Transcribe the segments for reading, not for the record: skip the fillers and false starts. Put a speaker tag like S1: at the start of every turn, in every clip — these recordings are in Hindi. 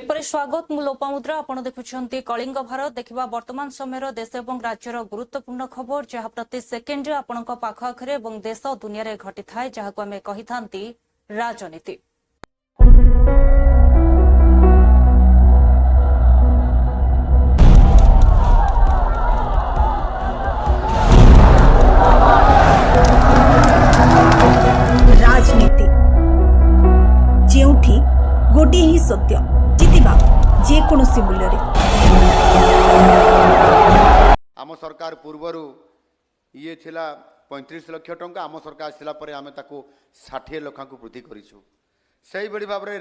S1: ब्रेक पर स्वागत मु लोपामुद्रा आपण देखुछंती कलिंग भारत देखिबा वर्तमान समय देश एवं राज्यर गुरुत्वपूर्ण खबर जहाँ प्रति सेकेंड आपणक पाख आखरे एवं देश दुनिया रे घटी थाए जहाको आमे कहिथांती राजनीति।
S2: राजनीति जेउठी गोटे ही सत्य जितिबा जेकोसी मूल्य
S3: आम सरकार पूर्वर ये थिला 35 लाख टंका आम सरकार आसला पर आम 60 लाख को वृद्धि करूँ से बड़ी भाव में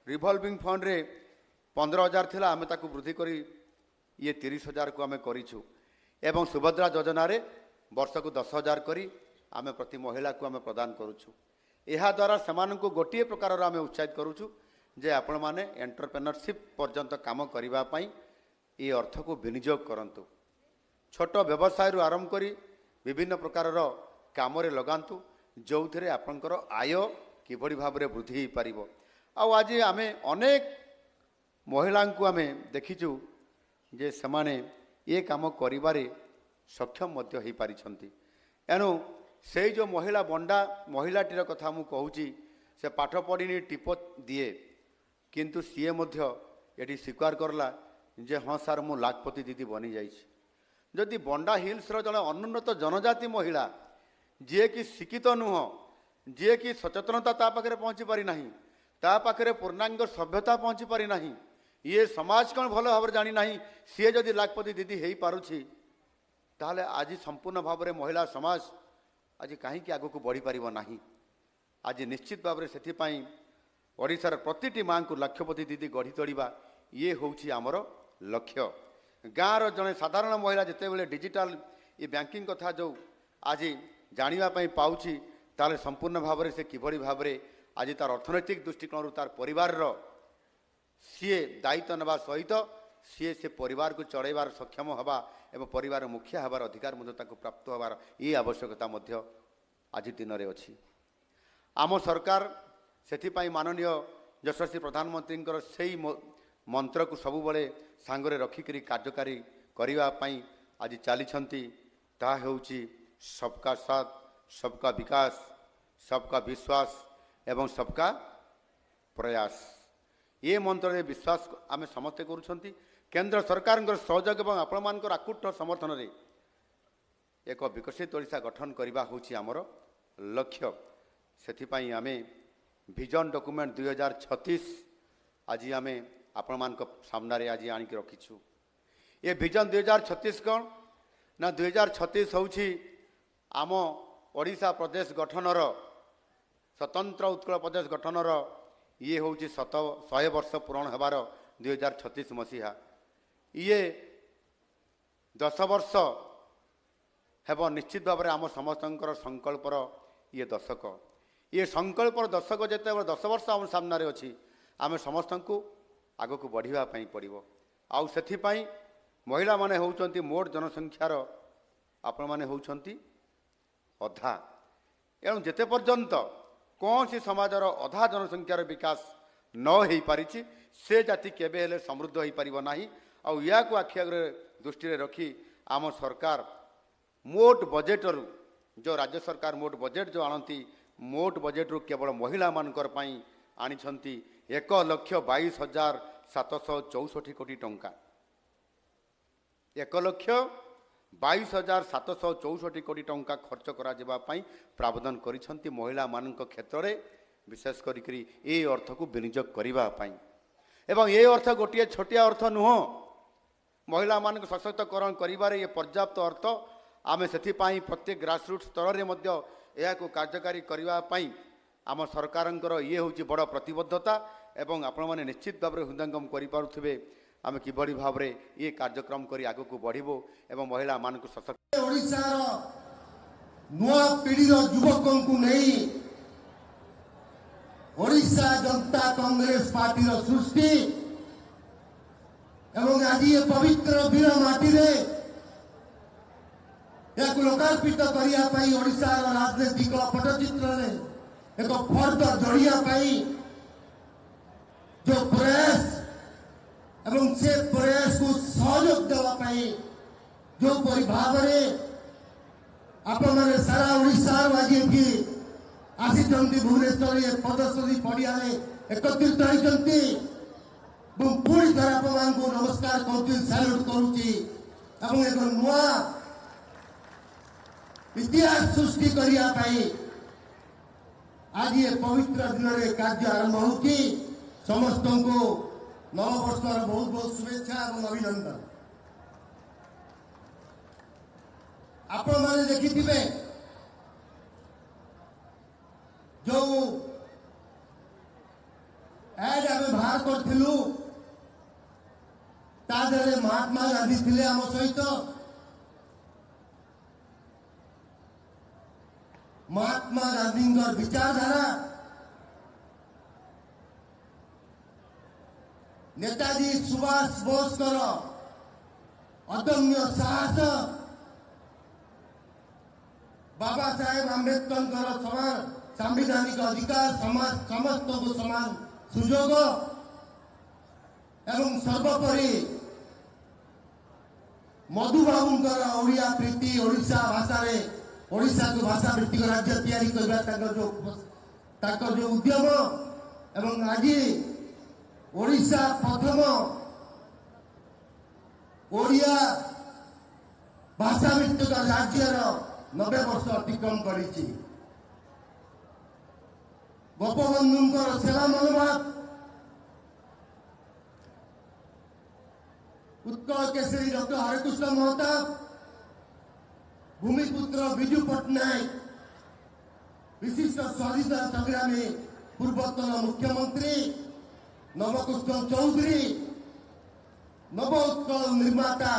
S3: रिभल्विंग फंड रे 15,000 थिला आम वृद्धि कर ये 30,000 को आम करूँ एवं सुभद्रा योजना रे वर्ष को 10,000 करी आम प्रति महिला को आम प्रदान करूँ। यह द्वारा से गोटे प्रकार आम उत्साहित करूँ जे आपण माने एंटरप्रेन्योरशिप पर्यंत काम करने ये अर्थ को विनियोग करंतु छोट व्यवसाय आरंभ करी विभिन्न प्रकार काम लगातु जो थे आपंकर आय किभली भाव में वृद्धि हो पार। आज आम अनेक महिला को आम देखीचु जे समाने ये काम करिबारे सक्षम मध्य हो पारिछंती। एणु से जो महिला बंडा महिलाटीर कथा मु कहूची से पाठ पढ़ी टिप दिए किंतु सीए मध्य ये स्वीकार करला जे हाँ सार मु लाखपति दीदी बनी जाइछि। जदि बंडा हिल्स रो जड़े अनुन्नत जनजाति महिला जी कि शिक्षित नुह जी कि सचेतनता ता पाखरे पहुँची पारि नाही ता पाखरे पूर्णांग सभ्यता पहुँची पारि नाही ये समाज कौन भल भाव जानी नाही सी जदि लाखपति दीदी हो पारुछि ताहले आज संपूर्ण भाव में महिला समाज आज कहीं आग को बढ़ी पार नाही। आज निश्चित भाव में से ओडिशार प्रतिटी माँ को लाखपति दीदी गढ़ी तोड़वा ये हूँ आमर लक्ष्य। गाँव जड़े साधारण महिला जिते बड़े डिजिटाल ये बैंकिंग कथा जो आज जानापी पाँच ताले संपूर्ण भाव में से किभली भाव में आज तार अर्थनैतिक दृष्टिकोण तार परिवार सीए दायित्व नेवा सहित सीए से परिवार को चलैबार सक्षम हवा एवं परिवार मुखिया हबार अधिकार प्राप्त हबार ये आवश्यकता आज दिन में अच्छी। आम सरकार से माननीय यशस्वी प्रधानमंत्री से मंत्र को सबु बड़े सांगरे रखिक कार्यकारी करने आज चली सबका साथ सबका विकास सबका विश्वास एवं सबका प्रयास ये मंत्र में विश्वास आम समस्ते करुँच। केंद्र सरकार सहयोग और आपण मान आकुट समर्थन रे एक विकसित ओडिशा गठन करने हूँ आमर लक्ष्य। से आम विजन डॉक्यूमेंट 2036 आज आम आपण मान सामने आज आणिक रखीचु। ये विजन 2036 कौन ना 2036 हूँ आम ओडिशा प्रदेश गठनर स्वतंत्र उत्कल प्रदेश गठनर ये हूँ 100 वर्ष पूरण होबार 2036 मसीहा ये 10 वर्ष हेब निश्चित भाव में आम समस्त संकल्पर ये दशक ये संकल्पर दशक जिते 10 वर्ष आम सामने अच्छी आम समस्त को आग को बढ़ावाई पड़ो। आउ से महिला माने होउचंती मोट जनसंख्यार आपण माने होउचंती अधा। एणु जेते पर्यंत कौन सी समाजर अधा जनसंख्यार विकास न हो पारि से जाति केबे हेले समृद्ध हो पारिबो नाही। आउ या को आखि आगे दृष्टि रखी आम सरकार मोट बजेट रु जो राज्य सरकार मोट बजेट जो आनती मोट बजेट रु केवल महिला मानकर पई आनिछंती 1,22,764 कोटी टंका 1,22,764 कोटी टंका खर्च करा जेबा पई प्रावधान करिसंती महिला मानक क्षेत्र रे विशेष करी ए अर्थ को विनियोग करिबा पई एवं ये अर्थ गोटे छोटिया अर्थ नुह महिला मानक सशक्तकरण करिबारे ये पर्याप्त अर्थ आमे सेथि पई प्रत्येक ग्रासरूट स्तर रे मध्य या को कार्यकारी करिबा पई आम सरकारंकर ये हूँ बड़ प्रतिबद्धता एवं आपण माने निश्चित भाव में हृदयंगम करें आम किभली भाव में ये कार्यक्रम करी आग को बढ़ो एवं महिला मान सशक्त
S4: नुआ पीढ़ीर युवकों को नहीं ओडिशा जनता कांग्रेस पार्टी सृष्टि एवं आज ये पवित्र वीर माटी रे या लोकार्पित करने ओडिशा राजनैतिक पटचित्र ने एक फर्द जड़िया जो प्रयास एवं से प्रयास को सहयोग देवाई जो परी भाव आपने सारा ओडिशा आज एठी आसी भुवनेश्वर ये पदस्थली पड़िया एकत्रित होती पुणी थर आप नमस्कार करुच्ची सैल्यूट करुच्ची एक नुआ इतिहास सृष्टि करने आज ये पवित्र दिन में कार्य आरंभ होगी समस्त को नववर्षर बहुत बहुत शुभेच्छा और अभिनंदन। आपण मैंने देखिथिबे जो एड आम बाहर करूँ तादरे महात्मा गांधी थिले आम सहित महात्मा गांधी विचारधारा नेताजी सुभाष बोसकर अदम्य साहस बाबा साहेब आंबेडकर समान सांविधानिक अधिकार समाज समस्त को समान सुजोग एवं सर्वोपरि मधुबाबूंकर ओडिया प्रीति ओडिशा भाषा रे ओडिशा को भाषा भित्तिक राज्य तैयारी करबा जो उद्यम एवं आज ओडिशा प्रथम ओडिया भाषा भित्तिक राज्यर 90 वर्ष अतिक्रम करिछि। गोपबंधुंकर सेवा मनोभाव उत्कल केसरी डॉक्टर हरिकृष्ण महताब भूमिपुत्र विजु पट्टनायक विशिष्ट स्वाधीनता संग्रामी पूर्वतन मुख्यमंत्री नवकृष्ण चौधरी नव उत्कल निर्माता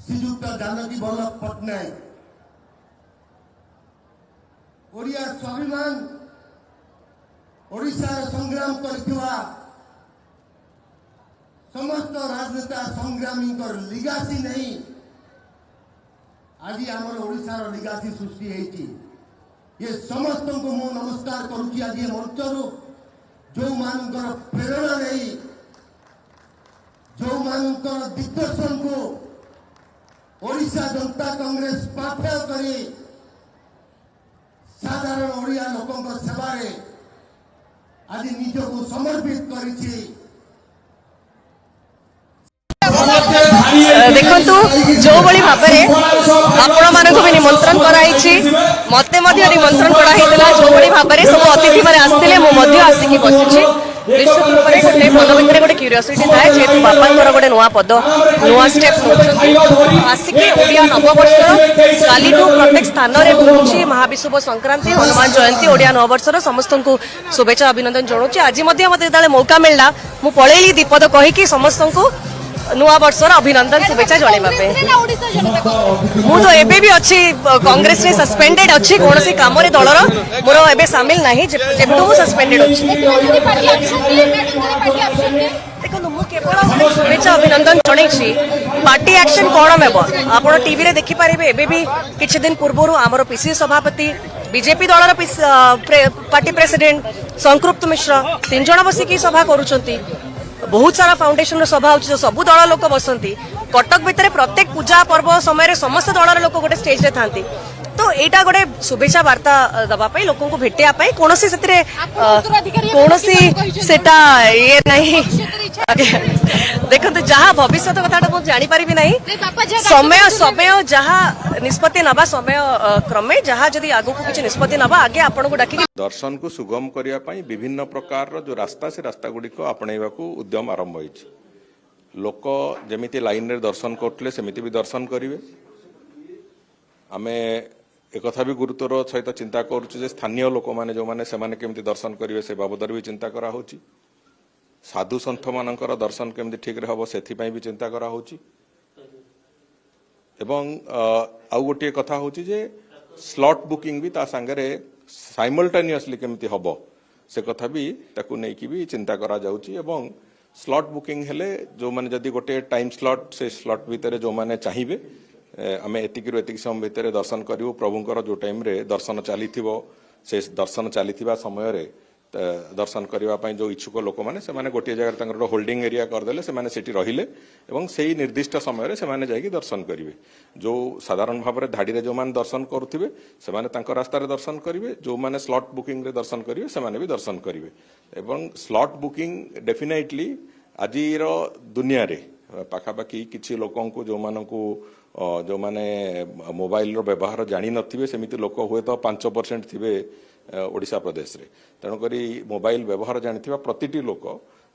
S4: श्रीजुक्त जानकी वल्लभ पट्टनायक ओडिया स्वाभिमान ओडिशा संग्राम करथिबा समस्त राजनेता संग्रामी लिगासी नहीं आज आम ओडिशा लिगासी सृष्टि होती ये समस्त को मु नमस्कार करुच्ची आज मंचर जो मानकर प्रेरणा नहीं जो मानकर दिग्दर्शन को ओडिशा जनता कांग्रेस पाथेय करी साधारण ओडिया लोकों सेवारे आज निजको समर्पित करिछि।
S5: देखंतु जो बड़ी भाबरे आपण मानक भी निमंत्रण कराइछि मते मध्य निमंत्रण करा हेतला जो बड़ी भाबरे सब अतिथि माने आस्थिले मो मध्य आसिकी बसिछि निश्चित रूप से गोटे मन भितर गोटे क्यूरियोसिटी थाए जेहेतु बापा गोटे नुआ पद नुआ स्टेप नौकरी आसिकी ओडिया नववर्षर काली प्रत्येक स्थान में पहुंची महाविषुव संक्रांति हनुमान जयंती ओडिया नववर्षर समस्त को शुभेच्छा अभिनंदन जनाऊँ। आज मत मौका मिलला मु पलैली दीपद कहीकि समस्त को नुआ वर्षर अभिनंदन शुभेच्छा जनवाई मु तो एबे भी अच्छी कांग्रेस रे सस्पेंडेड अच्छी कौन सी काम रे दलर मोर एबे शामिल नहीं जेबे मु सस्पेंडेड अच्छी देखो मु केवल शुभेच्छा अभिनंदन जणैछि पार्टी एक्शन कौन हेब आपण टीवी रे देखि पारिबे एबे भी किछि दिन पूर्वरु हमर पीसी सभापति बीजेपी दलर पार्टी प्रेसिडेंट संकृप्त मिश्र 3 जण बसिकी सभा करूछंती बहुत सारा फाउंडेशन सभा होची सबु दल लोक बसंती कटक भितर प्रत्येक पूजा पर्व समय समस्त दलर लोक गोटे स्टेज रे थांती तो एटा गोटे शुभेच्छा वार्ता दबा पाई लोकों को भेटिया पाई कोनोसी सेतरे कोनोसी सेटा ये नहीं देखंतु जहाँ भविष्य कथाटा मु जानि परिबि नहीं समय समय जहाँ निष्पत्ति नबा समय क्रमे जहाँ जदि आगु को किछि निष्पत्ति नबा आगे आपण को डाकी
S6: दर्शन को सुगम करिया पई विभिन्न प्रकार जो रास्ता से रास्ता गुडी को आपणैबा को उद्यम आरंभ होइछि लोक जेमिति लाइन रे दर्शन करथले सेमिति भी दर्शन करिवे आमे एक कथा भी गुरुत्वर सहित चिंता करूछु जे स्थानीय लोक माने जो माने से माने केमिति दर्शन करिवे से बाबदर भी चिंता करा होछि साधु संत मानकर दर्शन केमिति ठीक रे हबो सेथि पई भी चिंता करा होछि एवं आउ गोटे कथा होछि जे स्लॉट बुकिंग भी ता संगे साइमल्टेनियसली केमिति हबो से कथा भी ताकू नै कि भी चिंता करा जाउछि एवं स्लॉट बुकिंग हेले जो माने जदी गोटे टाइम स्लॉट से स्लॉट भितर जो माने चाहिबे आम एतिक समय भितर दर्शन करूँ प्रभुंर जो टाइम रे दर्शन चली से दर्शन चली समय दर्शन करने जो इच्छुक लोक मैंने गोटे जगह होल्डिंग एरिया करदे से रहिले एवं से निर्दिष्ट समय से जाकि दर्शन करेंगे। जो साधारण भाव में धाड़ी में जो मैंने दर्शन करुवे से रास्ता दर्शन करेंगे, जो मैंने स्लॉट बुकिंग रे दर्शन करेंगे से भी दर्शन करेंगे। एवं स्लॉट बुकिंग डेफिनेटली आज दुनिया रे पाखापाखि किसी लोकों को जो माने मोबाइल रो व्यवहार जानी नथिबे सेमिति लोक हुए तो 5% थिबे ओडिशा प्रदेश रे। तेणुकरी मोबाइल व्यवहार जानिथिबा प्रतिटी लोक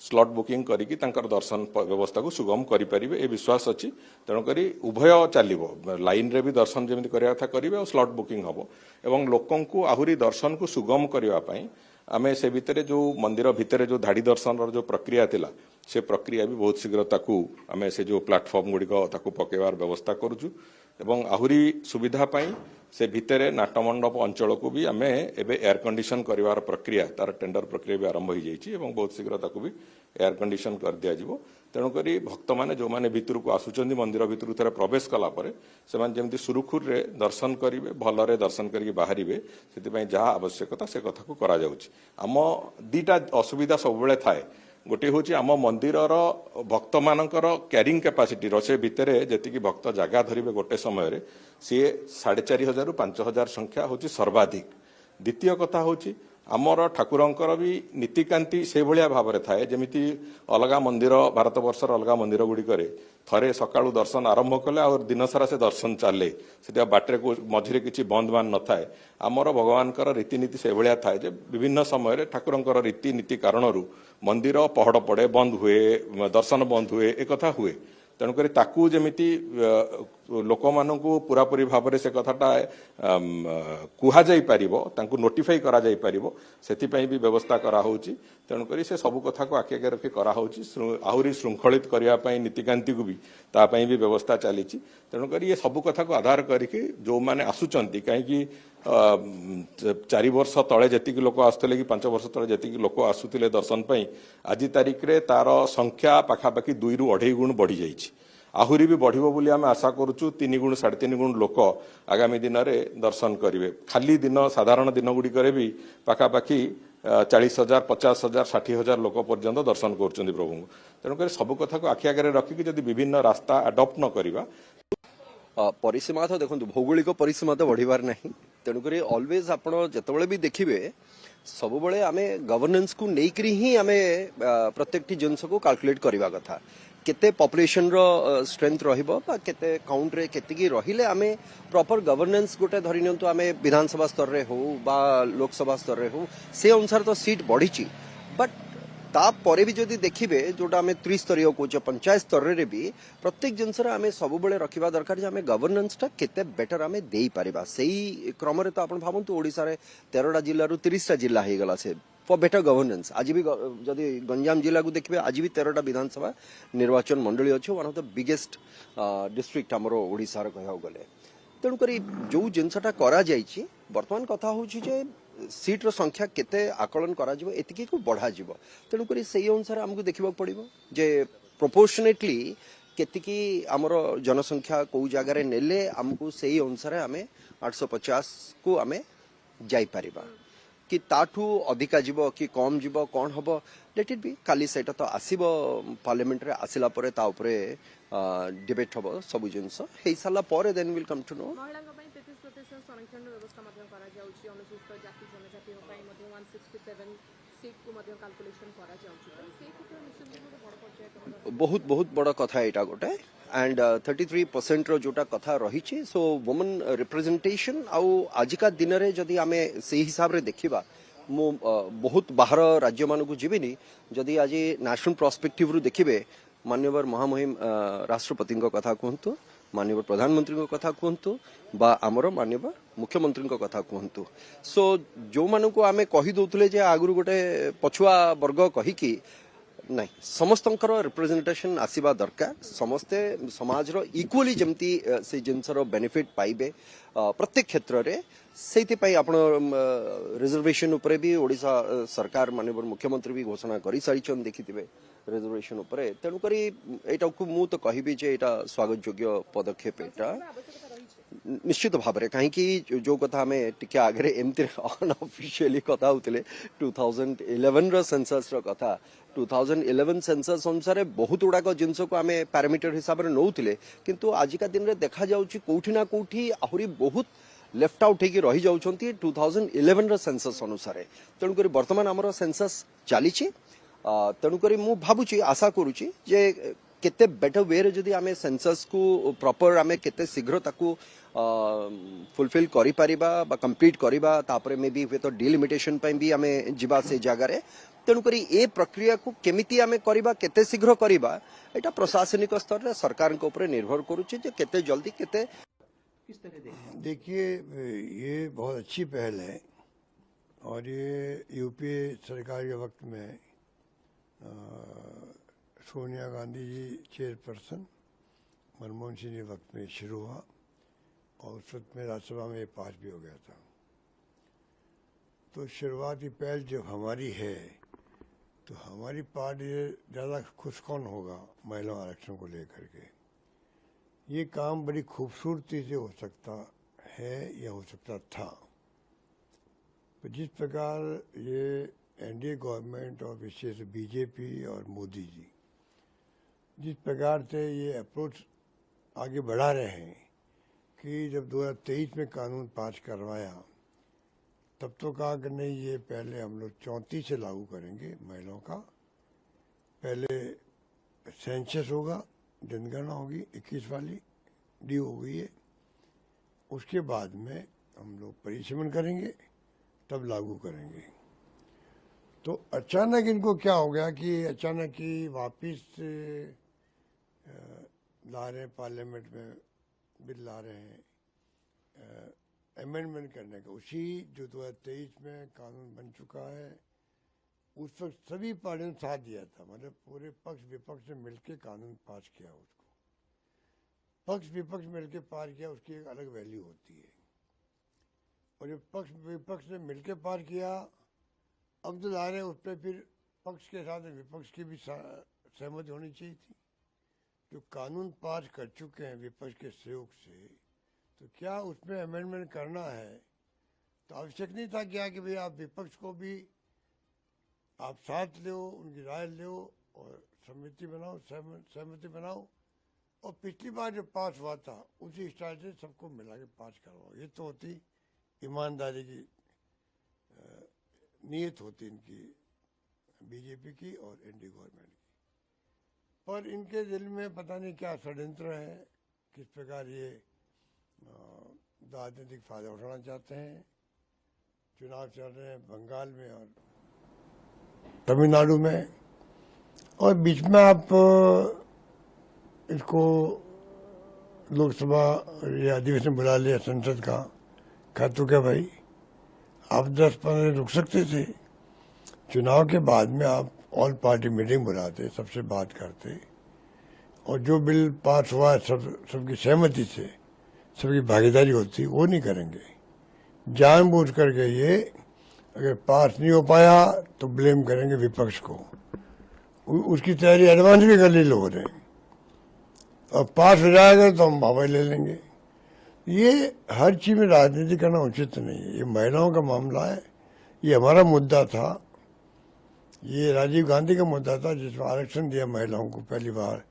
S6: स्लॉट बुकिंग करिकी तांकर दर्शन व्यवस्था को सुगम करि परिबे ए विश्वास अछि। तेणुकरी उभय चलिबो, लाइन रे भी दर्शन जेमिति करिया था करिवे और स्लॉट बुकिंग हबो एवं लोकों को आहुरी दर्शन को सुगम करिवा पई आमे से भितरे जो मंदिर भितरे जो धाड़ी दर्शन जो प्रक्रिया थिला से प्रक्रिया भी बहुत शीघ्र ताकू आमे से जो प्लेटफॉर्म गुड़िक ताकू पकेबार व्यवस्था करूछु एवं आहुरी सुविधा पाई से भितरे नाटमंडप अंचल को भी आमे एबे एयर कंडीशन करिवार प्रक्रिया तार टेंडर प्रक्रिया भी आरंभ हो जाइछि एवं बहुत शीघ्र ताकू भी एयर कंडीशन कर दिया जिवो। तेणुकरी भक्त माने जो माने भितर को आसुचंदी मंदिर भितर थरे प्रवेश कला परे सेमान जेमति सुरुखुर रे दर्शन करिवे, भलरे दर्शन करके बाहरिवे, सेति पई जहा आवश्यकता से कथा को करा जाउछि। आम दीटा असुविधा सब बेले थाए। गोटे हूँ आम मंदिर भक्त मानकर क्यारिंग कैपेसिटी से भितर जी भक्त जगह धरवे गोटे समय सी 4,500 रु 5,000 संख्या हूँ सर्वाधिक। द्वितीय कथा हूँ आमर ठाकुरंकर भी नीतिकांति से भाया भाव में थाए जमीती अलग मंदिर भारत वर्षर अलग मंदिर गुड़िक थरे सकाळु दर्शन आरंभ कले और दिन सारा से दर्शन चले से बाटे को मझे किसी बंद मान न थाए। आमर भगवानकर रीतिनीति से भाया थाए जे विभिन्न समय ठाकुरंकर रीतिनीति कारणरू मंदिर पहड़ पड़े, बंद हुए, दर्शन बंद हुए, एक कथा हुए। तेणुकर ताकू जमीती लोक मानू पूरापूरी भाव में से कथाटा कुहाई पार नोटिफाई करा जाई पारिबो सेथिपई भी व्यवस्था करा होउची। तेणुकर से सबू कथा को आखि आगे रखी करा होउची। आहुरी श्रृंखलित करने नीतिकांति को भी तापाई भी व्यवस्था चली। तेणुकर ये सबू कथा को आधार करके जो माने आसुचंती कहीं 4 वर्ष तले जी लोक आसुले कि 5 वर्ष तले जी लोक आसुले दर्शन पाई आज तारिख रे तार संख्या पाखापाखि 2 ରୁ 2.5 गुण बढ़ी जाइछि। आहुरी भी बढ़िबो बोली आमे आशा करूछु। 3 गुण 3.5 गुण लोक आगामी दिन में दर्शन करेंगे। खाली दिन साधारण दिन गुड़िक भी पाखापाखि 40,000, 50,000, 60,000 लोक पर्यंत दर्शन कर प्रभु। तेणुकर सबू कथा को आखि आगे रखिकी जदि विभिन्न रास्ता अडप्ट न करिबा
S7: परिसीमा तो देखो भौगोलिक परिसीमा तो बढ़िबार नहीं। तेणुक अलवेज आप जिते भी देखिए सब बड़े आम गवर्नेंस को लेकर ही आम प्रत्येक जिनस को कैलकुलेट करवा कथा केते पॉपुलेशन रो स्ट्रेंथ रहिबो बा केते काउंट रे केतिकी रहिले आमे प्रॉपर गवर्नेंस गोटे धरि नियंतु आमे विधानसभा स्तर रे हो बा लोकसभा स्तर रे हो से अनुसार तो सीट बढ़ीची। बट तापर भी जदि देखिए जोटा आम त्रिस्तरीय कौच पंचायत स्तर रे भी प्रत्येक जिनस आम सब बेले रखा दरकार आम गवर्नेंस टा केते बेटर आम दे पारिबा। सेही क्रम रे तो आपण भावंतु ओडिसा रे 13टा जिल्ला रु 30टा जिल्ला हे गला से फॉर बेटर गवर्नेंस। आज भी जदि गंजाम जिला को देखिए आज भी 13टा विधानसभा निर्वाचन मंडली अच्छे one of the biggest district आमर ओडिसा रे कहया गले। तेणुक जो जिनसटा करा जाइछि वर्तमान कथा होछि जे सीट्र संख्या केते आकलन करा जिवो एतिकी को बढ़ा जिवो। तेणुक से अनुसार आमको देखा पड़ो जे प्रोपोर्शनेटली केतिकी आमर जनसंख्या कौ जगार नेले आमको से अनुसार आम 850 को आम जाइपारिबा कि ताठू अधिका जीव कि कम जीव कौन हम लेट इट बी काली सेटा तो आसीबो पार्लियामेंट रे आसिला परे ता उपरे डिबेट हबो सब जिंस हे साला परे then will come to know.
S8: महिलांग पई 33% संरक्षण व्यवस्था मध्य करा जाउची। अनुसूचित जाति जनजाति पई मध्य 167 सीट को मध्य कैलकुलेशन करा जाउची। से क्षेत्र निश्चित रूप बड़ पर्याय
S7: बहुत बहुत बड़ कथा एटा गोटे एंड 33% रो जोटा कथा रही सो वुमेन रिप्रेजेंटेशन आउ आजिका दिन रे जदि आमे से हिसाब रे देखिबा मो बहुत बाहर राज्य मान को जीविनी जदि आज नेशनल पर्सपेक्टिव रु देखिबे माननीय महामहिम राष्ट्रपति कथा कहतु माननीय प्रधानमंत्री कथा कहतु बा आमर माननीय मुख्यमंत्री कथा कहतु सो जो मानू को आमे कहि दउतले जे आगुरु गोटे पछुआ वर्ग कहिकी नहीं समस्त रिप्रेजेंटेशन आसीबा दरकार। समस्ते समाज रो इक्वली जमती से जिनसर बेनिफिट पाइबे प्रत्येक क्षेत्र रे सेति आपण रिजर्वेशन उपरे भी ओडिशा सरकार माननीय मुख्यमंत्री भी घोषणा करि सारिछन देखिथिबे रिजर्वेशन उपरे। तेणु करी एटा को मु तो कहिबी जे एटा स्वागत योग्य पदक्षेप एटा निश्चित भाव में कहीं जो कथा आम टे आगे एमती अनअफिशियली कथा होते 2011 रो सेंसस रो कथा 2011 सेंसस अनुसार बहुत गुड़ाक जिनस को आम पैरामीटर हिसाब से नौले किंतु आजिका दिन में देखा जाउची कोठी ना कोठी आहुरी बहुत लेफ्ट आउट होगी रही जाउछंती 2011 रो सेंसस अनुसार तेणुक बर्तमान आमर सेंसस चली तेणुक मु भावुची आशा करुची जे केते बेटर वे रे जदि आमे सेंसस को प्रॉपर आमे केते शीघ्र ताकू फुलफिल करि परिबा बा कंप्लीट करिबा तापरे मे बी वे तो डिलिमिटेशन पई भी आमे जिबा से जगह रे तेणु करी ए प्रक्रिया को केमिति आमे करिबा केते शीघ्र करिबा एटा प्रशासनिक स्तर रे सरकार के ऊपर निर्भर करूची जे केते जल्दी केते किस तरह
S9: देखिए ये बहुत अच्छी पहल है और ये यूपीए सरकार के वक्त में सोनिया गांधी जी चेयरपर्सन मनमोहन सिंह के वक्त में शुरू हुआ और उस वक्त में राज्यसभा में ये पास भी हो गया था। तो शुरुआती पहल जो हमारी है तो हमारी पार्टी ज़्यादा खुश कौन होगा महिला आरक्षण को लेकर के। ये काम बड़ी खूबसूरती से हो सकता है या हो सकता था। तो जिस प्रकार ये एनडीए गवर्नमेंट और विशेष बीजेपी और मोदी जी जिस प्रकार से ये अप्रोच आगे बढ़ा रहे हैं कि जब 2023 में कानून पास करवाया तब तो कहा कि नहीं ये पहले हम लोग 34 से लागू करेंगे महिलाओं का, पहले सेंसस होगा, जनगणना होगी 21 वाली ड्यू हो गई है, उसके बाद में हम लोग परिसीमन करेंगे तब लागू करेंगे। तो अचानक इनको क्या हो गया कि अचानक ही वापिस ला रहे हैं पार्लियामेंट में बिल ला रहे हैं अमेंडमेंट करने का। उसी जो 2023 में कानून बन चुका है उस वक्त सभी पार्टियों ने साथ दिया था, मतलब पूरे पक्ष विपक्ष ने मिलकर कानून पास किया। उसको पक्ष विपक्ष मिलकर पास किया, उसकी एक अलग वैल्यू होती है। और जब पक्ष विपक्ष ने मिलकर पास किया अब जो ला रहे हैं उस पर फिर पक्ष के साथ विपक्ष की भी सहमति होनी चाहिए थी। जो कानून पास कर चुके हैं विपक्ष के सहयोग से तो क्या उसमें अमेंडमेंट करना है? तो आवश्यक नहीं था क्या कि भाई आप विपक्ष को भी आप साथ लो, उनकी राय लो और समिति बनाओ, सहमति बनाओ और पिछली बार जो पास हुआ था उसी स्टाइल से सबको मिला के पास करवाओ। ये तो होती ईमानदारी की नीयत होती इनकी बीजेपी की और एनडीए गवर्नमेंट की। पर इनके दिल में पता नहीं क्या षड्यंत्र है, किस प्रकार ये राजनीतिक फायदा उठाना चाहते हैं। चुनाव चल रहे हैं बंगाल में और तमिलनाडु में और बीच में आप इसको लोकसभा या अधिवेशन बुला लिया संसद का। कहा तो क्या भाई आप 10-15 रुक सकते थे, चुनाव के बाद में आप ऑल पार्टी मीटिंग बुलाते, सबसे बात करते और जो बिल पास हुआ है सबकी सहमति से सबकी भागीदारी होती, वो नहीं करेंगे। जानबूझ करके ये अगर पास नहीं हो पाया तो ब्लेम करेंगे विपक्ष को, उसकी तैयारी एडवांस भी कर ली लोगों ने और पास हो जाएगा तो हम भाव ले लेंगे। ये हर चीज में राजनीति करना उचित नहीं है। ये महिलाओं का मामला है, ये हमारा मुद्दा था, ये राजीव गांधी का मुद्दा था जिसमें आरक्षण दिया महिलाओं को पहली बार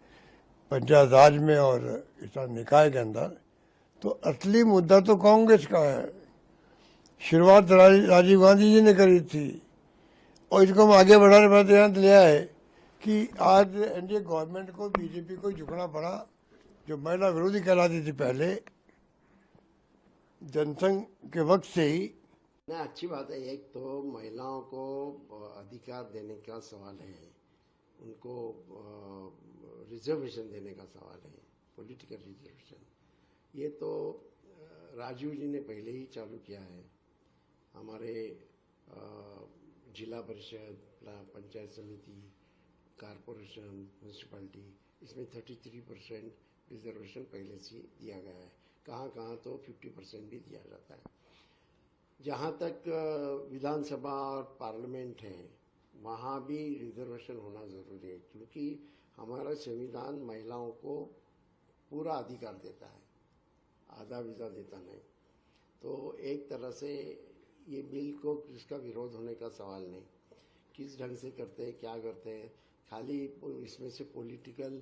S9: पंचायत राज में और इस निकाय के अंदर। तो असली मुद्दा तो कांग्रेस का है, शुरुआत राजीव गांधी जी ने करी थी और इसको हम आगे बढ़ाने पर ध्यान लिया है कि आज एनडीए गवर्नमेंट को बीजेपी को झुकना पड़ा जो महिला विरोधी कहलाती थी पहले जनसंघ के वक्त से ही।
S10: ना अच्छी बात है। एक तो महिलाओं को अधिकार देने का सवाल है, उनको रिजर्वेशन देने का सवाल है, पॉलिटिकल रिजर्वेशन। ये तो राजीव जी ने पहले ही चालू किया है। हमारे जिला परिषद, पंचायत समिति, कारपोरेशन, म्यूनसिपैलिटी, इसमें 33% रिजर्वेशन पहले से दिया गया है। कहाँ कहाँ तो 50% भी दिया जाता है। जहाँ तक विधानसभा और पार्लियामेंट है वहाँ भी रिजर्वेशन होना ज़रूरी है, क्योंकि हमारा संविधान महिलाओं को पूरा अधिकार देता है। आधा वीज़ा देता नहीं। तो एक तरह से ये बिल को इसका विरोध होने का सवाल नहीं, किस ढंग से करते हैं, क्या करते हैं, खाली इसमें से पॉलिटिकल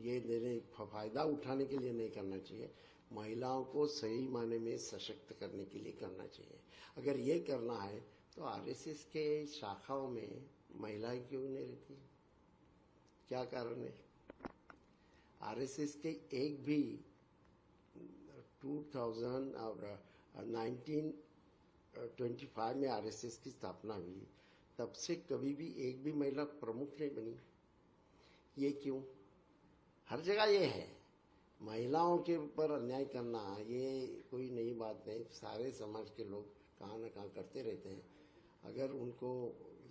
S10: ये देने फ़ायदा उठाने के लिए नहीं करना चाहिए, महिलाओं को सही माने में सशक्त करने के लिए करना चाहिए। अगर ये करना है तो आरएसएस के शाखाओं में महिलाएं क्यों नहीं रहती, क्या कारण है? आरएसएस के एक भी 2000 और 1925 में आरएसएस की स्थापना हुई, तब से कभी भी एक भी महिला प्रमुख नहीं बनी। ये क्यों? हर जगह ये है, महिलाओं के ऊपर अन्याय करना ये कोई नई बात नहीं, सारे समाज के लोग कहाँ न कहाँ करते रहते हैं। अगर उनको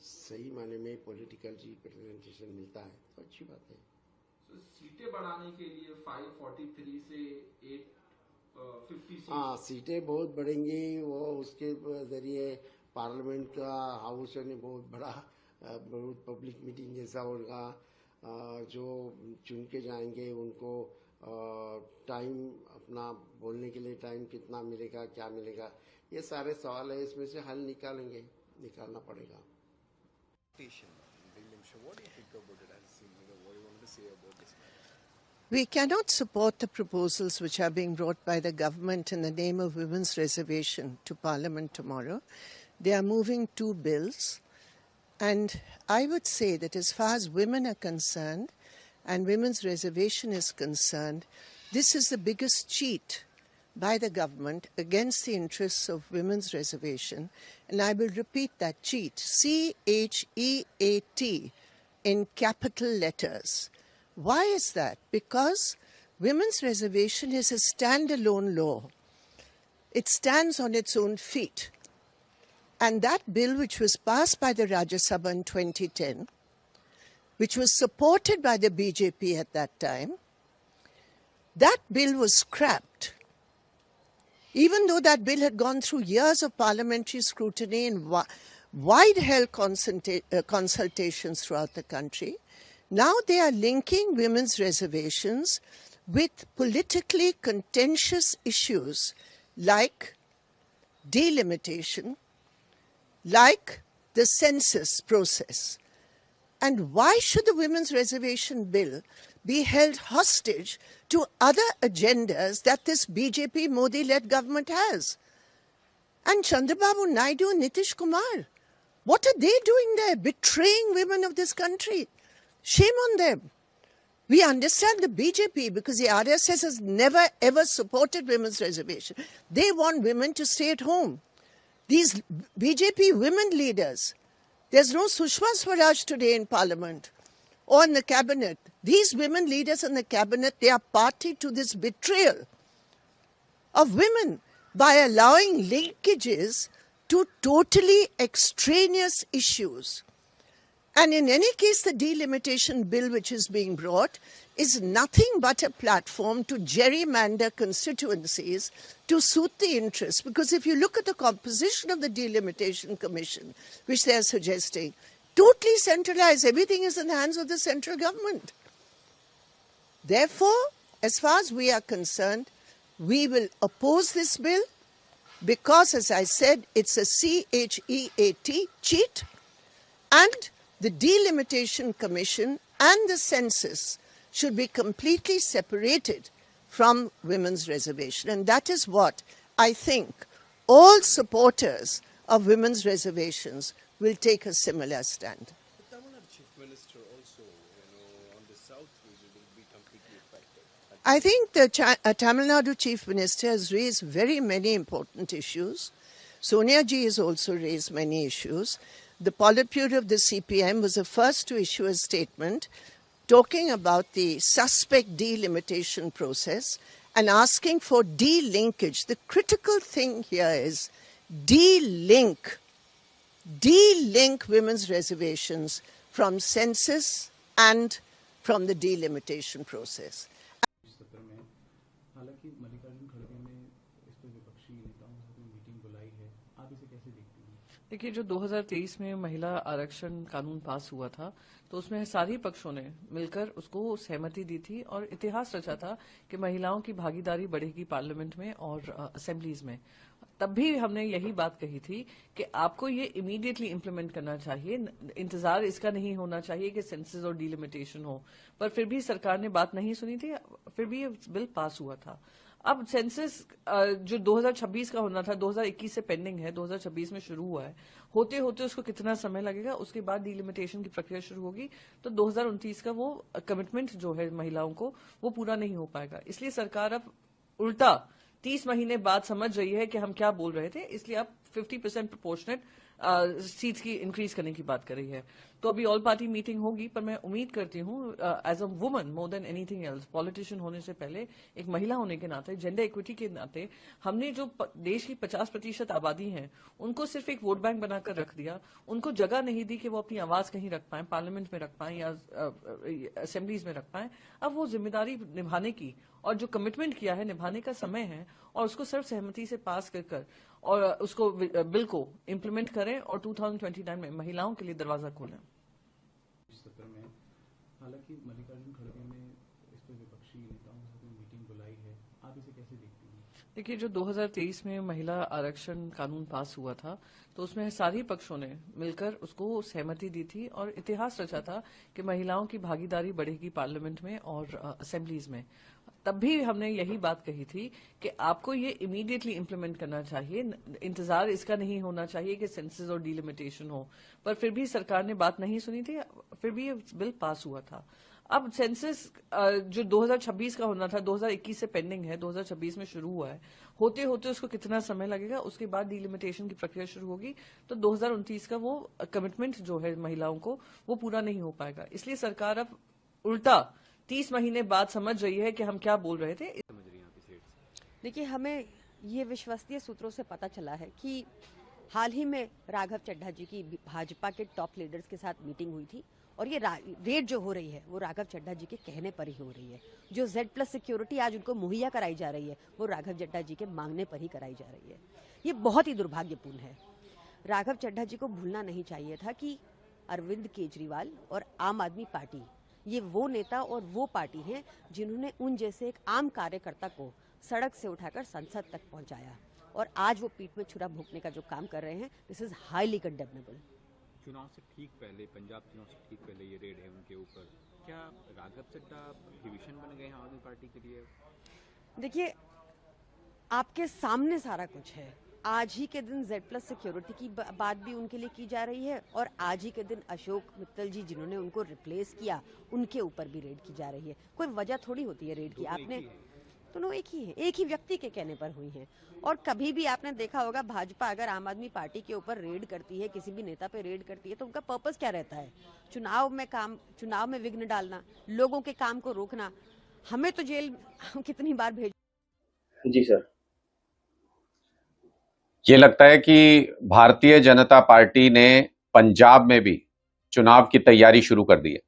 S10: सही माने में पॉलिटिकल रिप्रेजेंटेशन मिलता है तो अच्छी बात है।
S11: सीटें बढ़ाने के लिए 543 से 850
S10: हाँ, सीटें बहुत बढ़ेंगी, वो उसके जरिए पार्लियामेंट का हाउस है बहुत बड़ा, बहुत पब्लिक मीटिंग जैसा होगा, जो चुन के जाएंगे उनको टाइम अपना बोलने के लिए टाइम कितना मिलेगा, क्या मिलेगा, ये सारे सवाल है, इसमें से हल निकालना पड़ेगा।
S12: We cannot support the proposals which are being brought by the government in the name of women's reservation to Parliament tomorrow. They are moving two bills, and I would say that as far as women are concerned and women's reservation is concerned, this is the biggest cheat by the government against the interests of women's reservation. And I will repeat that: cheat, C-H-E-A-T, in capital letters. Why is that? Because women's reservation is a standalone law. It stands on its own feet. And that bill, which was passed by the Rajya Sabha in 2010, which was supported by the BJP at that time, that bill was scrapped. Even though that bill had gone through years of parliamentary scrutiny and wide-held consultations throughout the country, now they are linking women's reservations with politically contentious issues like delimitation, like the census process. And why should the women's reservation bill be held hostage to other agendas that this BJP Modi-led government has? And Chandrababu Naidu and Nitish Kumar, what are they doing there? Betraying women of this country. Shame on them. We understand the BJP because the RSS has never ever supported women's reservation. They want women to stay at home. These BJP women leaders, there's no Sushma Swaraj today in Parliament or in the cabinet. These women leaders in the cabinet, they are party to this betrayal of women by allowing linkages to totally extraneous issues. And in any case, the delimitation bill which is being brought is nothing but a platform to gerrymander constituencies to suit the interests. Because if you look at the composition of the Delimitation Commission, which they are suggesting, totally centralized, everything is in the hands of the central government. Therefore, as far as we are concerned, we will oppose this bill because, as I said, it's a C-H-E-A-T, cheat, and the Delimitation Commission and the census should be completely separated from women's reservation. And that is what I think all supporters of women's reservations will take a similar stand.
S7: The Tamil Nadu Chief Minister also, on the South region will be completely affected.
S12: I think the Tamil Nadu Chief Minister has raised very many important issues. Sonia Ji has also raised many issues. The Politburo of the CPM was the first to issue a statement talking about the suspect delimitation process and asking for de-linkage. The critical thing here is de-link women's reservations from census and from the delimitation process.
S11: हालांकि मल्लिकार्जुन खड़गे ने इस पर विपक्षी नेताओं से मीटिंग बुलाई है, आप इसे कैसे देखती हैं?
S5: देखिए, जो 2023 में महिला आरक्षण कानून पास हुआ था तो उसमें सारी पक्षों ने मिलकर उसको सहमति दी थी और इतिहास रचा था कि महिलाओं की भागीदारी बढ़ेगी पार्लियामेंट में और असेंबलीज में। तब भी हमने यही बात कही थी कि आपको ये इमीडिएटली इम्प्लीमेंट करना चाहिए, इंतजार इसका नहीं होना चाहिए कि सेंसस और डिलिमिटेशन हो। पर फिर भी सरकार ने बात नहीं सुनी थी, फिर भी ये बिल पास हुआ था। अब सेंसस जो 2026 का होना था 2021 से पेंडिंग है, 2026 में शुरू हुआ है। होते होते उसको कितना समय लगेगा, उसके बाद डिलिमिटेशन की प्रक्रिया शुरू होगी तो 2029 का वो कमिटमेंट जो है महिलाओं को वो पूरा नहीं हो पाएगा। इसलिए सरकार अब उल्टा 30 महीने बाद समझ रही है कि हम क्या बोल रहे थे, इसलिए अब 50% प्रोपोर्शनेट सीट्स की इंक्रीज करने की बात कर रही है। तो अभी ऑल पार्टी मीटिंग होगी, पर मैं उम्मीद करती हूँ as a woman more than anything else, politician होने से पहले एक महिला होने के नाते, जेंडर इक्विटी के नाते, हमने जो देश की 50% आबादी है उनको सिर्फ एक वोट बैंक बनाकर रख दिया, उनको जगह नहीं दी कि वो अपनी आवाज कहीं रख पाए, पार्लियामेंट में रख पाए या असेंबलीज में रख पाए। अब वो जिम्मेदारी निभाने की और जो कमिटमेंट किया है निभाने का समय है और उसको सर्वसहमति से पास कर और उसको बिल को इम्प्लीमेंट करें और 2029 में महिलाओं के लिए दरवाजा खोलें।
S11: इस सत्र में हालांकि मल्लिकार्जुन खड़गे ने इस पर विपक्षी नेताओं के साथ मीटिंग बुलाई है, आप इसे कैसे देखती हैं?
S5: देखिए, जो 2023 में महिला आरक्षण कानून पास हुआ था तो उसमें सारी पक्षों ने मिलकर उसको सहमति दी थी और इतिहास रचा था कि महिलाओं की भागीदारी बढ़ेगी पार्लियामेंट में और असेंबलीज में। तब भी हमने यही बात कही थी कि आपको ये इमीडिएटली इम्प्लीमेंट करना चाहिए, इंतजार इसका नहीं होना चाहिए कि सेंसस और डिलिमिटेशन हो। पर फिर भी सरकार ने बात नहीं सुनी थी, फिर भी ये बिल पास हुआ था। अब सेंसस जो 2026 का होना था 2021 से पेंडिंग है, 2026 में शुरू हुआ है। होते होते उसको कितना समय लगेगा, उसके बाद डिलिमिटेशन की प्रक्रिया शुरू होगी तो 2029 का वो कमिटमेंट जो है महिलाओं को वो पूरा नहीं हो पाएगा। इसलिए सरकार अब उल्टा 30 महीने बाद समझ रही है कि हम क्या बोल रहे थे।
S13: देखिए, हमें ये विश्वसनीय सूत्रों से पता चला है कि हाल ही में राघव चड्ढा जी की भाजपा के टॉप लीडर्स के साथ मीटिंग हुई थी और ये रेड जो हो रही है वो राघव चड्ढा जी के कहने पर ही हो रही है। जो Z+ सिक्योरिटी आज उनको मुहैया कराई जा रही है वो राघव चड्ढा जी के मांगने पर ही कराई जा रही है। ये बहुत ही दुर्भाग्यपूर्ण है। राघव चड्ढा जी को भूलना नहीं चाहिए था कि अरविंद केजरीवाल और आम आदमी पार्टी ये वो नेता और वो पार्टी है जिन्होंने उन जैसे एक आम कार्यकर्ता को सड़क से उठाकर संसद तक पहुंचाया और आज वो पीठ में छुरा भोंकने का जो काम कर रहे हैं, दिस इज हाईली कंडेमनेबल।
S11: चुनाव से ठीक पहले, पंजाब चुनाव से ठीक पहले ये रेड है उनके ऊपर, क्या राघव चड्ढा डिविजन बन गए हैं आम आदमी पार्टी के लिए?
S13: देखिए, आपके सामने सारा कुछ है। आज ही के दिन Z+ सिक्योरिटी की बात भी उनके लिए की जा रही है और आज ही के दिन अशोक मित्तल जी जिन्होंने उनको रिप्लेस किया उनके ऊपर भी रेड की जा रही है। कोई वजह थोड़ी होती है रेड की। आपने दोनों एक ही है, एक ही व्यक्ति के कहने पर हुई है। और कभी भी आपने देखा होगा भाजपा अगर आम आदमी पार्टी के ऊपर रेड करती है, किसी भी नेता पे रेड करती है तो उनका पर्पस क्या रहता है? चुनाव में विघ्न डालना, लोगों के काम को रोकना। हमें तो जेल कितनी बार भेज।
S14: जी सर, ये लगता है कि भारतीय जनता पार्टी ने पंजाब में भी चुनाव की तैयारी शुरू कर दी है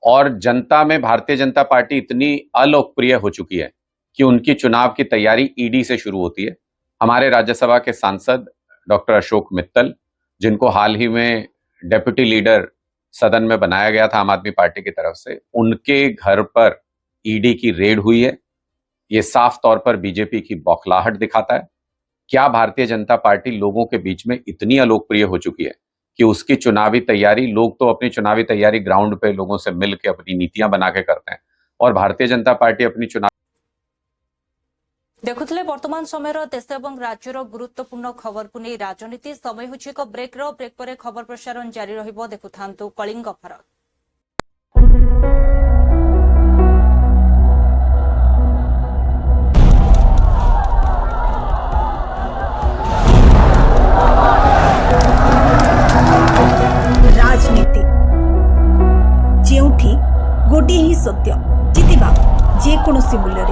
S14: और जनता में भारतीय जनता पार्टी इतनी अलोकप्रिय हो चुकी है कि उनकी चुनाव की तैयारी ईडी से शुरू होती है। हमारे राज्यसभा के सांसद डॉक्टर अशोक मित्तल, जिनको हाल ही में डेप्यूटी लीडर सदन में बनाया गया था आम आदमी पार्टी की तरफ से, उनके घर पर ईडी की रेड हुई है। ये साफ तौर पर बीजेपी की बौखलाहट दिखाता है। क्या भारतीय जनता पार्टी लोगों के बीच में इतनी अलोकप्रिय हो चुकी है कि उसकी चुनावी तैयारी, लोग तो अपनी चुनावी तैयारी ग्राउंड पे लोगों से मिलकर अपनी नीतियां बना के करते हैं और भारतीय जनता पार्टी अपनी चुनाव।
S1: देखुले वर्तमान समय देश और राज्यर गुरुत्वपूर्ण खबर को नहीं राजनीति समय हो एक ब्रेक पर खबर प्रसारण जारी रहिबो। देखुथांतु कलिंग भारत।
S2: राजनीति जेउठी गोटे ही सत्य जितिबा जेकोसी मूल्य।